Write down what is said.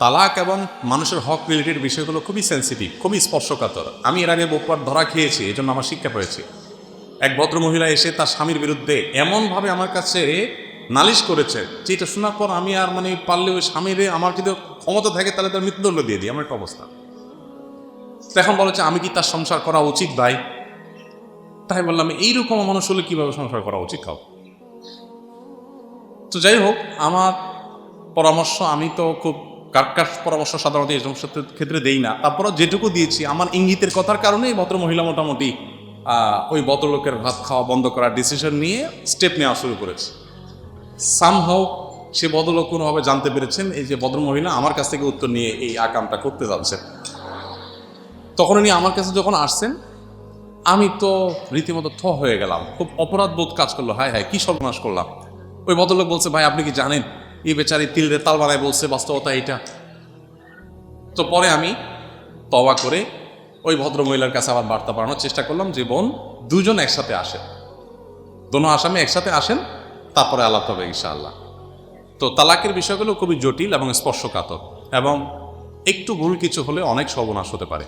তালাক এবং মানুষের হক রিলেটেড বিষয়গুলো খুবই সেন্সিটিভ, খুবই স্পর্শকাতর। আমি এর আগে বহুবার ধরা খেয়েছি, এই জন্য আমার শিক্ষা পেয়েছি। এক ভদ্র মহিলা এসে তার স্বামীর বিরুদ্ধে এমনভাবে আমার কাছে নালিশ করেছে, যেটা শোনার পর আমি আর পারলে ওই স্বামীরে, আমার যদি ক্ষমতা থাকে তাহলে তার মৃত্যুদণ্ড দিয়ে দিই, আমার একটা অবস্থা। এখন বলেছে আমি কি তার সংসার করা উচিত ভাই? তাই বললাম এইরকম মানুষ হলে কীভাবে সংসার করা উচিত কাউ? তো যাই হোক, আমার পরামর্শ, আমি তো খুব কাটকাট পরামর্শ সাধারণত এই সমস্ত ক্ষেত্রে দেই না, তারপরও যেটুকু দিয়েছি আমার ইঙ্গিতের কথার কারণে এই ভদ্র মহিলা মোটামুটি ওই ভদ্রলোকের ভাত খাওয়া বন্ধ করার ডিসিশন নিয়ে স্টেপ নেওয়া শুরু করেছে। সামহাও সে ভদ্রলোক কোনোভাবে জানতে পেরেছেন এই যে ভদ্রমহিলা আমার কাছ থেকে উত্তর নিয়ে এই আকামটা করতে যাচ্ছেন। তখন উনি আমার কাছে যখন আসছেন, আমি তো রীতিমতো হয়ে গেলাম, খুব অপরাধ বোধ কাজ করলো, হায় হায় কি সর্বনাশ করলাম। ওই ভদ্রলোক বলছে, ভাই আপনি কি জানেন এই বেচারি তিলরে তাল বানায় বলছে বাস্তবতা এইটা। তো পরে আমি তওবা করে ওই ভদ্রমহিলার কাছে আবার বার্তা পাঠানোর চেষ্টা করলাম যে বোন, দুজন একসাথে আসেন, দোনো আসামি একসাথে আসেন, তারপরে আলাপ হবে ইনশাআল্লাহ। তো তালাকের বিষয়গুলো খুবই জটিল এবং স্পর্শকাতর, এবং একটু ভুল কিছু হলে অনেক সর্বনাশ হতে পারে।